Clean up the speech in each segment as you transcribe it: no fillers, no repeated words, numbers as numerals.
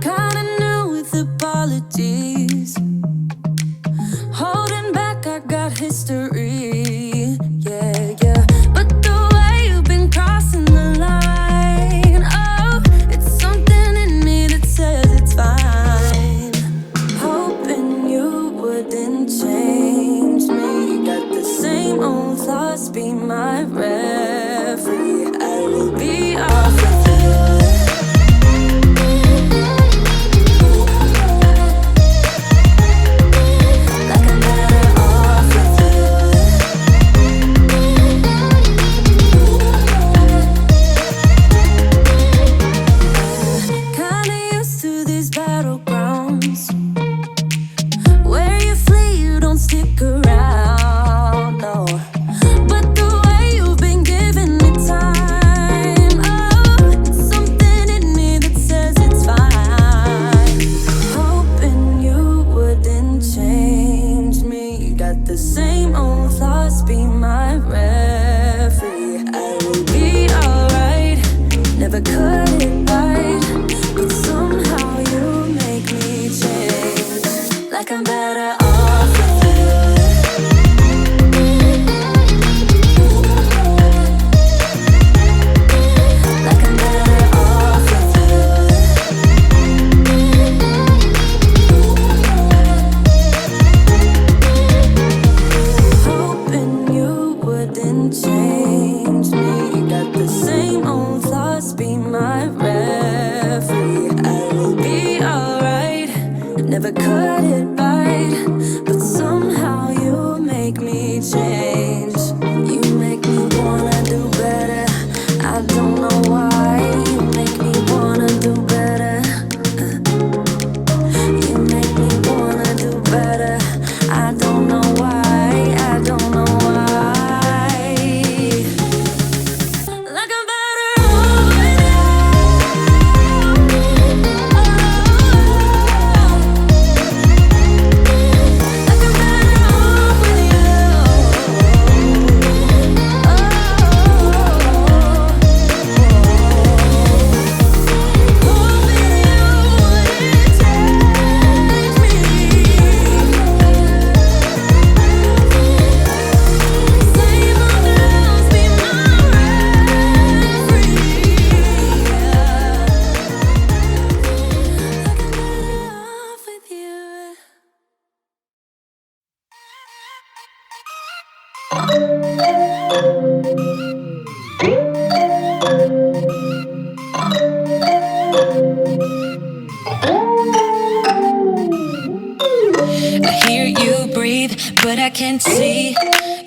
Kinda new with apologies. Holding back, I got history. Yeah, yeah. But the way you've been crossing the line, oh, it's something in me that says it's fine. Hoping you wouldn't change me. Got the same old thoughts, be my referee. I will be off with you. Stick around, no. But the way you've been giving me time, oh, it's something in me that says it's fine. Hoping you wouldn't change me. Got the same old thoughts, be my referee. I will be alright, never cut it right, but somehow you make me change. Like I'm better off with you. Change me, got the same old thoughts, be my referee. I will be alright, never cut it right, but somehow you make me change. You make me wanna do better, I don't know why. You make me wanna do better. You make me wanna do better, I don't know why, I don't know why. I hear you breathe, but I can't see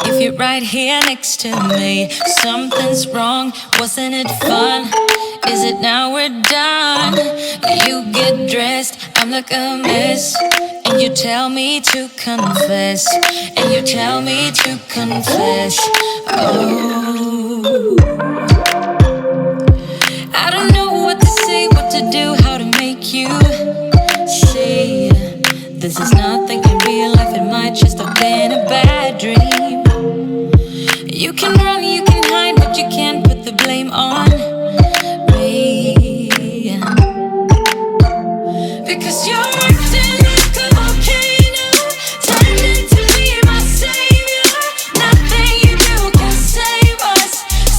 if you're right here next to me. Something's wrong, wasn't it fun? Is it now we're done? You get dressed, I'm like a mess, and you tell me to confess, and you tell me to confess. Oh, I don't know what to say, what to do, how to make you see. This is nothing in real life, it might just have been a bad dream. You can run, you can hide, but you can't put the blame on me. Because you're acting like a volcano, turning to be my savior. Nothing you do can save us,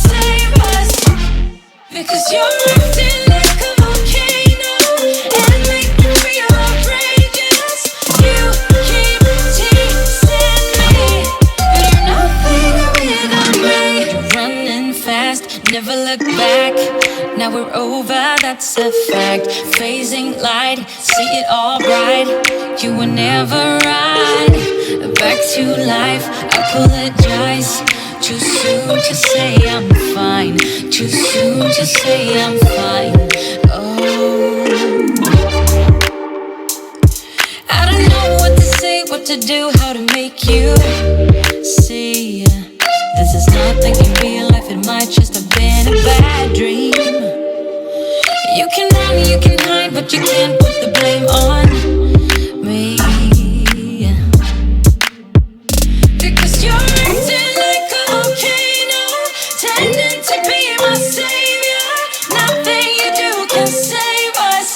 save us. Because you're acting like a volcano and make me feel outrageous. You keep teasing me, but you're nothing without me. You're running fast, never look back. Now we're over, that's a fact. Phasing light, see it all bright. You were never right. Back to life, I apologize. Too soon to say I'm fine. Too soon to say I'm fine. Oh, I don't know what to say, what to do, how to make you see. This is nothing in real life, it might just have been a bad dream. You can run, you can hide, but you can't put the blame on me. Because you're acting like a volcano, tending to be my savior. Nothing you do can save us,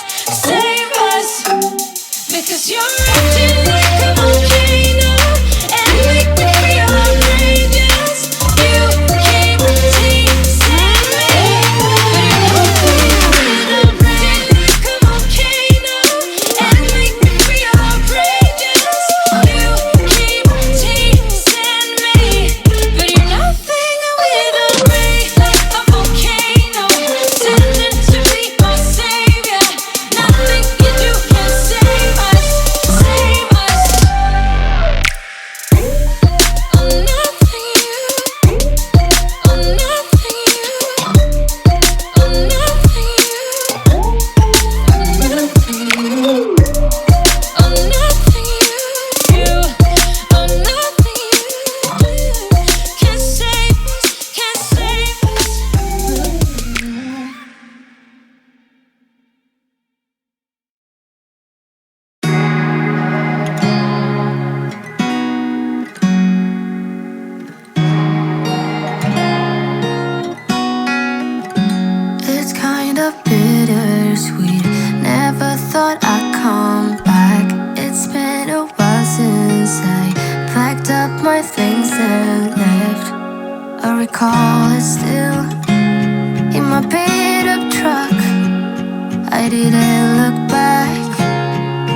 didn't look back,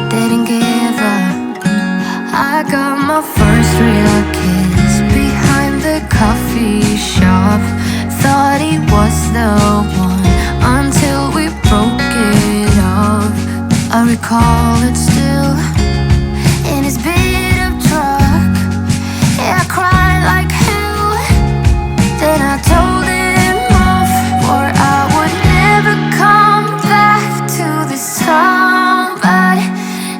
didn't give up. I got my first real kiss behind the coffee shop. Thought he was the one until we broke it off. I recall it still in his beat up truck. Yeah, I cried like hell. Then I told him off, or I would never come back to this town. But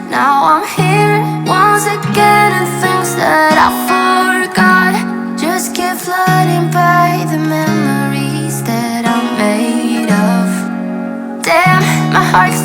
now I'm here once again, and things that I forgot just keep flooding by, the memories that I'm made of. Damn, my heart's